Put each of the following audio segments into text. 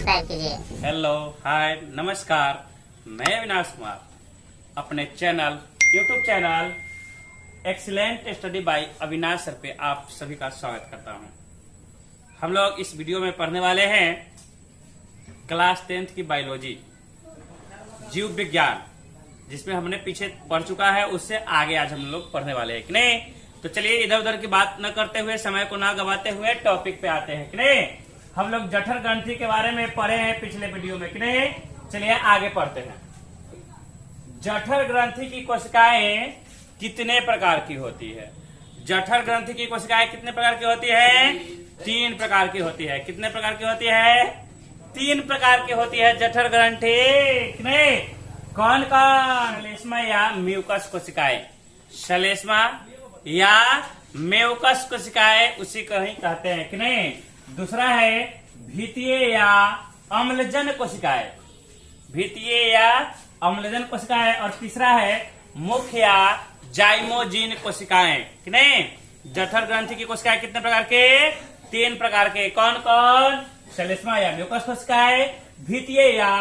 Subscribe कीजिए। Hello, हाय, नमस्कार। मैं अविनाश कुमार अपने channel YouTube channel excellent study bye Avinash sir पे आप सभी का स्वागत करता हूं। हम लोग इस वीडियो में पढ़ने वाले हैं क्लास 10th की बायोलॉजी, जीव विज्ञान, जिसमें हमने पीछे पढ़ चुका है, उससे आगे आज हम लोग पढ़ने वाले हैं कि नहीं। तो चलिए इधर उधर की बात न करते हुए, समय को ना गवाते हुए टॉपिक पे आते हैं कि नहीं। हम लोग जठर ग्रंथि के बारे में पढ़े हैं पिछले वीडियो में कि नहीं। चलिए आगे पढ़ते हैं। जठर ग्रंथि की कोशिकाएं कितने प्रकार की होती है? जठर ग्रंथि की कोशिकाएं कितने प्रकार की होती है? 3 प्रकार की होती है। कितने प्रकार की होती है? 3 प्रकार की होती है जठर ग्रंथि कि नहीं। कौन कौन? श्लेष्मा या म्यूकस कोशिकाएं। श्लेष्मा या म्यूकस कोशिकाएं उसी को ही कहते हैं कि नहीं। दूसरा है भित्तीय या अम्लजन कोशिकाएं, भित्तीय या अम्लजन कोशिकाएं। और तीसरा है मुख्य या जाइमोजिन कोशिकाएं कि नहीं। जठर ग्रंथि की कोशिकाएं कितने प्रकार के? 3 प्रकार के। कौन कौन? श्लेष्मा या म्यूकस कोशिकाएं, भित्तीय या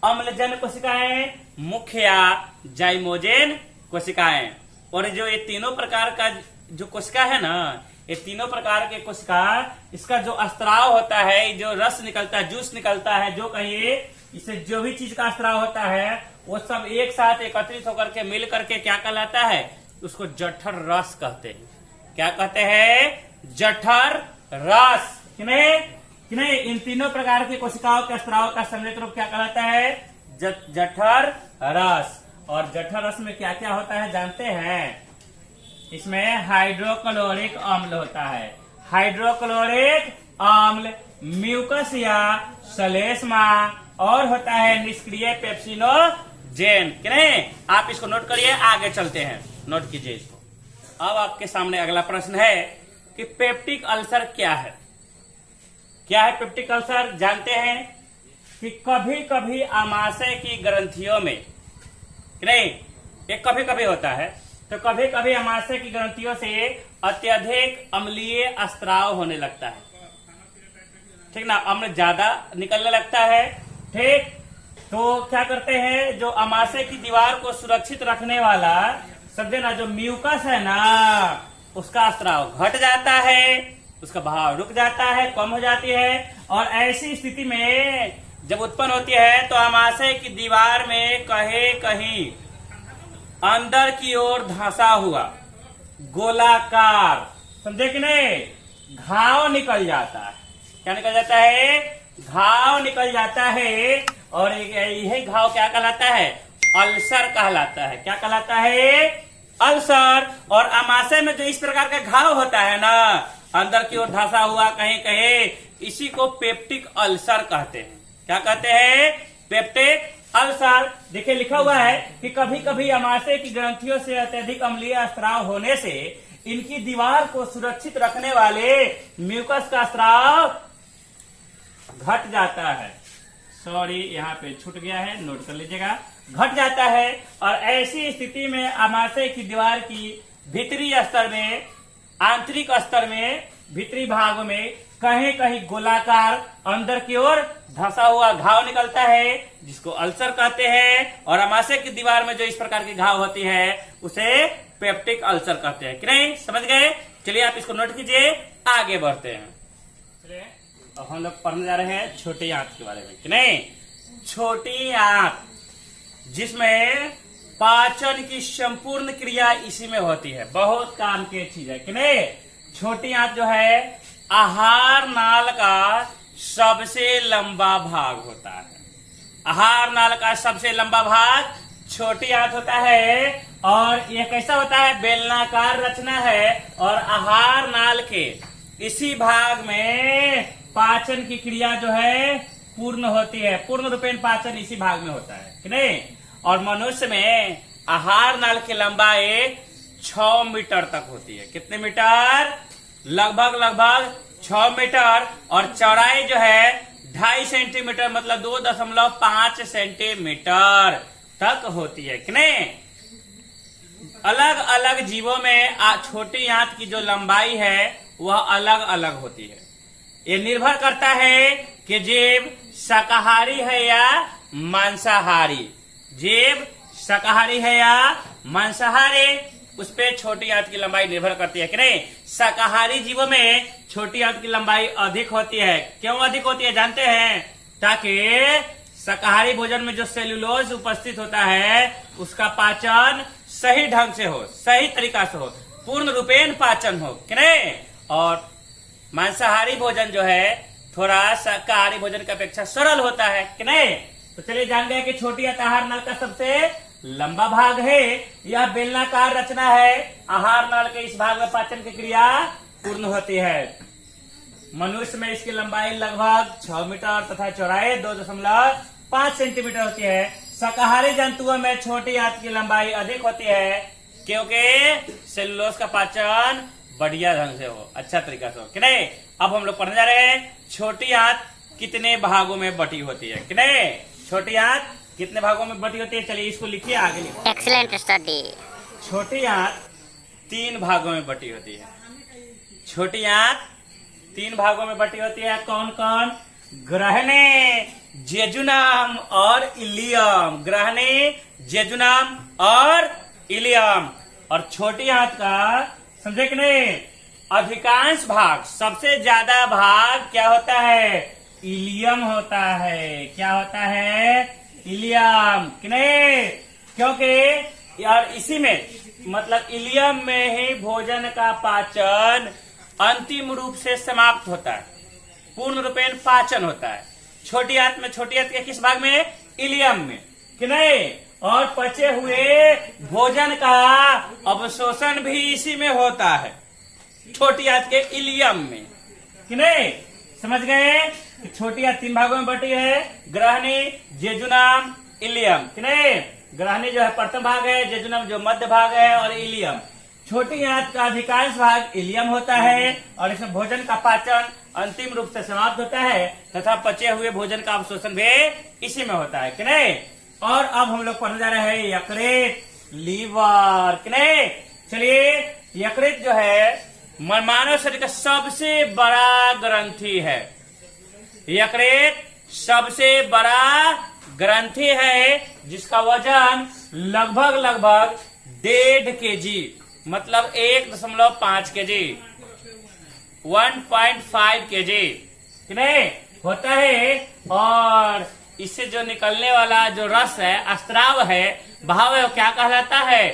अम्लजन कोशिकाएं, मुख्य या जाइमोजिन कोशिकाएं। और जो ये तीनों प्रकार का जो कोशिका है ना, ये तीनों प्रकार के कोशिका, इसका जो स्त्राव होता है, जो रस निकलता है, जूस निकलता है, जो कहिए इससे जो भी चीज का स्त्राव होता है, वो सब एक साथ एकत्रित होकर के मिल करके क्या कहलाता है? उसको जठर रस कहते हैं। क्या कहते हैं? जठर रस कि नहीं। इन तीनों प्रकार की कोशिकाओं के स्त्राव का सम्मिलित रूप क्या कहलाता है? जठर रस। और जठर रस में क्या क्या होता है जानते हैं? इसमें हाइड्रोक्लोरिक अम्ल होता है। हाइड्रोक्लोरिक अम्ल, म्यूकस या श्लेष्मा, और होता है निष्क्रिय पेप्सिनोजेन कि नहीं। आप इसको नोट करिए, आगे चलते हैं, नोट कीजिए इसको। अब आपके सामने अगला प्रश्न है कि पेप्टिक अल्सर क्या है। क्या है पेप्टिक अल्सर? जानते हैं कि कभी कभी आमाशय की ग्रंथियों में कि नहीं, ये कभी कभी होता है, तो कभी कभी आमाशय की ग्रंथियों से अत्यधिक अम्लीय स्त्राव होने लगता है, ठीक ना। अम्ल ज्यादा निकलने लगता है, ठीक। तो क्या करते हैं, जो आमाशय की दीवार को सुरक्षित रखने वाला, समझे ना, जो म्यूकस है ना, उसका स्त्राव घट जाता है, उसका बहाव रुक जाता है, कम हो जाती है। और ऐसी स्थिति में जब उत्पन्न होती है तो आमाशय की दीवार में कहीं अंदर की ओर धंसा हुआ गोलाकार, समझे कि नहीं, घाव निकल जाता है। क्या निकल जाता है? घाव निकल जाता है। और यही घाव क्या कहलाता है? अल्सर कहलाता है। क्या कहलाता है? अल्सर। और आमाशय में जो इस प्रकार का घाव होता है ना, अंदर की ओर धंसा हुआ कहीं कहीं, इसी को पेप्टिक अल्सर कहते हैं। क्या कहते हैं? Peptic ulcer. देखिए लिखा हुआ है कि कभी कभी आमाशय की ग्रंथियों से अत्यधिक अम्लीय स्त्राव होने से इनकी दीवार को सुरक्षित रखने वाले म्यूकस का स्त्राव घट जाता है। सॉरी, यहाँ पे छूट गया है, नोट कर लीजिएगा, घट जाता है। और ऐसी स्थिति में आमाशय की दीवार की भीतरी स्तर में, आंतरिक स्तर में, भीतरी भाग में कहीं कहीं गोलाकार अंदर की ओर धंसा हुआ घाव निकलता है, जिसको अल्सर कहते हैं। और आमाशय की दीवार में जो इस प्रकार की घाव होती है, उसे पेप्टिक अल्सर कहते हैं कि नहीं। समझ गए? चलिए आप इसको नोट कीजिए, आगे बढ़ते हैं। चलिए अब हम लोग पढ़ने जा रहे हैं छोटी आंत के बारे में कि नहीं। छोटी आंत, जिसमें पाचन की संपूर्ण क्रिया इसी में होती है, बहुत काम की चीज है कि नहीं। छोटी आंत जो है आहार नाल का सबसे लंबा भाग होता है। आहार नाल का सबसे लंबा भाग छोटी आंत होता है। और यह कैसा होता है? बेलनाकार रचना है। और आहार नाल के इसी भाग में पाचन की क्रिया जो है पूर्ण होती है। पूर्ण रूपेण पाचन इसी भाग में होता है कि नहीं। और मनुष्य में आहार नाल की लंबाई 6 मीटर तक होती है। कितने मीटर? लगभग 6 मीटर। और चौड़ाई जो है 2.5 सेंटीमीटर, मतलब 2.5 सेंटीमीटर तक होती है कि नहीं। अलग अलग जीवों में छोटी आंत की जो लंबाई है वह अलग अलग होती है। ये निर्भर करता है कि जीव शाकाहारी है या मांसाहारी, जीव शाकाहारी है या मांसाहारी, उस पे छोटी आंत की लंबाई निर्भर करती है कि नहीं। शाकाहारी जीवों में छोटी आंत की लंबाई अधिक होती है। क्यों अधिक होती है जानते हैं? ताकि शाकाहारी भोजन में जो सेल्यूलोज उपस्थित होता है उसका पाचन सही ढंग से हो, सही तरीका से हो, पूर्ण रूपेण पाचन हो कि नहीं। और मांसाहारी भोजन जो है थोड़ा शाकाहारी भोजन की अपेक्षा सरल होता है कि नहीं। तो चलिए जान गए कि छोटी आंत आहार नल का सबसे लंबा भाग है। यह बेलनाकार रचना है। आहार नल के इस भाग में पाचन की क्रिया पूर्ण होती है। मनुष्य में इसकी लंबाई लगभग 6 मीटर तथा चौड़ाई 2.5 सेंटीमीटर होती है। शाकाहारी जंतुओं में छोटी आंत की लंबाई अधिक होती है क्योंकि सेलुलोज का पाचन बढ़िया ढंग से हो, अच्छा तरीका से हो कि नहीं। अब हम लोग पढ़ने जा रहे हैं छोटी आंत कितने भागों में बटी होती है कि नहीं। छोटी आंत कितने भागों में बटी होती है, चलिए इसको लिखिए आगे लिखिए। Excellent study. छोटी आंत 3 भागों में बटी होती है। छोटी आंत 3 भागों में बटी होती है। कौन कौन? ग्रहणे, जेजुनम और इलियम। ग्रहणे, जेजुनम और इलियम। और छोटी आंत का समझे कि नहीं, अधिकांश भाग, सबसे ज्यादा भाग क्या होता है? इलियम होता है। क्या होता है? इलियम कि नहीं। क्योंकि यार इसी में मतलब इलियम में ही भोजन का पाचन अंतिम रूप से समाप्त होता है, पूर्ण रूपेण पाचन होता है। छोटी आंत में, छोटी आंत के किस भाग में? इलियम में कि नहीं। और पचे हुए भोजन का अवशोषण भी इसी में होता है, छोटी आंत के इलियम में कि नहीं। समझ गए? छोटी आंत 3 भागों में बटी है। ग्रहणी, जेजुनम, इलियम कि नहीं। ग्रहणी जो है प्रथम भाग है, जेजुनम जो मध्य भाग है, और इलियम। छोटी आंत का अधिकांश भाग इलियम होता है और इसमें भोजन का पाचन अंतिम रूप से समाप्त होता है तथा पचे हुए भोजन का अवशोषण भी इसी में होता है कि नहीं। और अब हम लोग पढ़ने जा रहे हैं यकृत, लीवर कि नहीं। चलिए, यकृत जो है मानव शरीर का सबसे बड़ा ग्रंथि है। यकृत सबसे बड़ा ग्रंथि है जिसका वजन लगभग 1.5 kg, मतलब 1.5 kg, 1.5 kg कि नहीं होता है। और इससे जो निकलने वाला जो रस है, स्राव है, भाव है, वो क्या कहलाता है?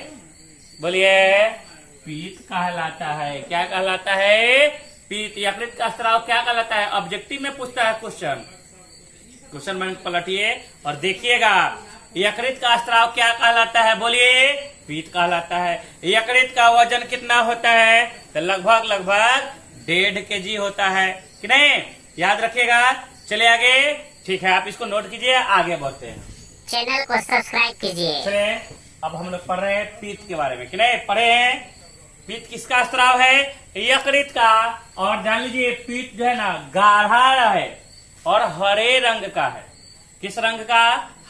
बोलिए। पीत कहलाता है। क्या कहलाता है? पीत। यकृत का स्राव क्या कहलाता है? ऑब्जेक्टिव में पूछता है क्वेश्चन में पलटिए और देखिएगा। यकृत का स्राव क्या कहलाता है? बोलिए। पीत कहलाता है। यकृत का वजन कितना होता है? तो लगभग 1.5 kg होता है कि नहीं। याद रखिएगा। चलिए आगे। ठीक है, आप इसको नोट कीजिए, आगे बढ़ते हैं। चैनल को सब्सक्राइब कीजिए। चलिए, अब हम लोग पढ़ रहे हैं पीत के बारे में कि नहीं। पढ़े हैं पीत किसका स्राव है? यकृत का। और जान लीजिए पीत जो है ना गाढ़ा है और हरे रंग का है। किस रंग का?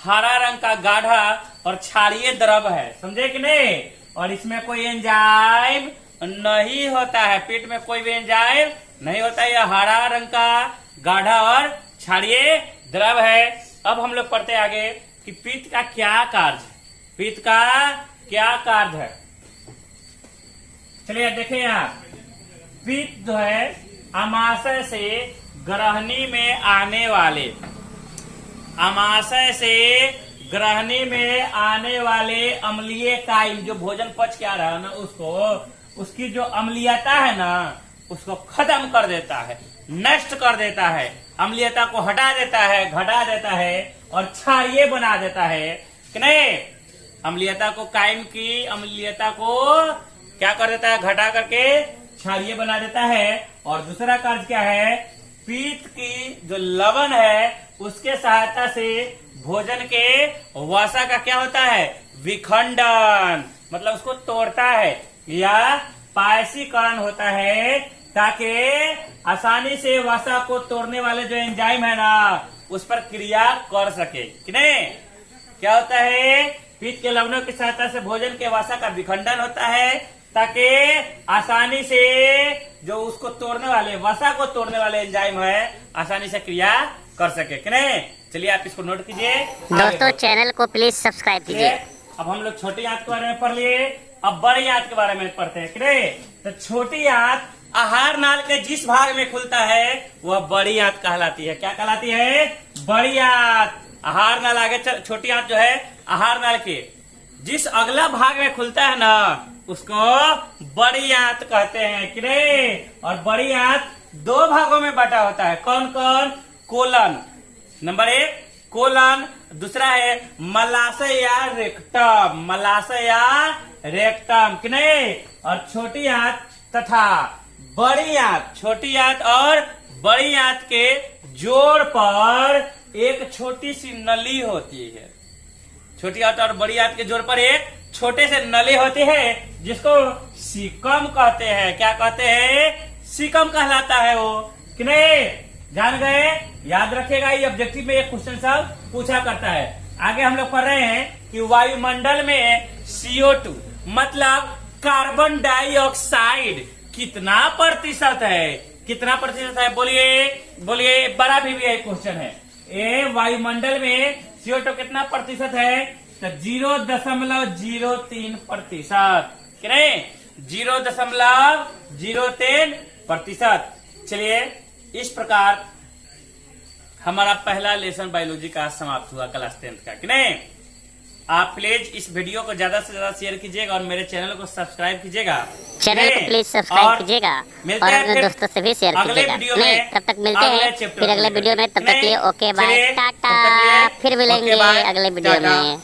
हरा रंग का गाढ़ा और क्षारीय द्रव है, समझे कि नहीं। और इसमें कोई एंजाइम नहीं होता है, पेट में कोई भी एंजाइम नहीं होता है। यह हरा रंग का गाढ़ा और क्षारीय द्रव है। अब हम लोग पढ़ते आगे कि पित्त का क्या कार्य है। पित्त का क्या कार्य है? चलिए देखिए यहाँ, पित्त जो है अमाशय से ग्रहणी में आने वाले, अमाशय से ग्रहणी में आने वाले अम्लीय काइम, जो भोजन पच के आ रहा है ना उसको, उसकी जो अम्लीयता है ना उसको खत्म कर देता है, नष्ट कर देता है, अम्लीयता को हटा देता है, घटा देता है और क्षारीय बना देता है कि नहीं। अम्लीयता को, काइम की अम्लीयता को क्या कर देता है? घटा करके क्षारीय बना देता है। और दूसरा कार्य क्या है? पित्त की जो लवण है उसके सहायता से भोजन के वसा का क्या होता है? विखंडन, मतलब उसको तोड़ता है या पायसीकरण होता है, ताकि आसानी से वसा को तोड़ने वाले जो एंजाइम है ना उस पर क्रिया कर सके कि नहीं। क्या होता है? पित्त के लवणों की सहायता से भोजन के वसा का विखंडन होता है ताकि आसानी से जो उसको तोड़ने वाले, वसा को तोड़ने वाले एंजाइम है आसानी से क्रिया कर सके कि नहीं। चलिए आप इसको नोट कीजिए। दोस्तों चैनल को प्लीज सब्सक्राइब कीजिए। अब हम लोग छोटी आंत के बारे में पढ़ लिए, अब बड़ी आंत के बारे में पढ़ते हैं कि नहीं। तो छोटी आंत आहार नाल के जिस भाग में खुलता है वह बड़ी आंत कहलाती है। क्या कहलाती है? बड़ी आंत। आहार नाल आगे छोटी आंत जो है आहार नाल के जिस अगला भाग में खुलता है ना उसको बड़ी आंत कहते हैं कि नहीं। और बड़ी आंत दो भागों में बटा होता है। कौन कौन? कोलन, नंबर 1 कोलन, दूसरा है मलाशय या रेक्टम, मलाशय या रेक्टम कि नहीं। और छोटी आंत तथा बड़ी आंत, छोटी आंत और बड़ी आंत के जोड़ पर एक छोटी सी नली होती है। छोटी आंत और बड़ी आंत के जोड़ पर एक छोटे से नली होती है जिसको सीकम कहते हैं। क्या कहते हैं? सीकम कहलाता है वो कि नहीं। जान गए? याद रखेगा, ये ऑब्जेक्टिव में एक क्वेश्चन सब पूछा करता है। आगे हम लोग पढ़ रहे हैं कि वायुमंडल में CO2 मतलब कार्बन डाइऑक्साइड कितना प्रतिशत है? कितना प्रतिशत है? बोलिए बोलिए, बड़ा भी है क्वेश्चन है। ये वायुमंडल में CO2 कितना प्रतिशत है? तो 0.03 प्रतिशत कि नहीं, 0.03 प्रतिशत। चलिए इस प्रकार हमारा पहला लेसन बायोलॉजी का समाप्त हुआ क्लास 10th का कि नहीं। आप प्लीज इस वीडियो को ज्यादा से ज्यादा शेयर कीजिएगा और मेरे चैनल को सब्सक्राइब कीजिएगा। चैनल को प्लीज सब्सक्राइब कीजिएगा और अपने दोस्तों से भी शेयर कीजिएगा। नहीं तब तक मिलते हैं फिर अगले वीडियो में। तब तक के लिए ओके बाय टाटा, फिर मिलेंगे अगले वीडियो में।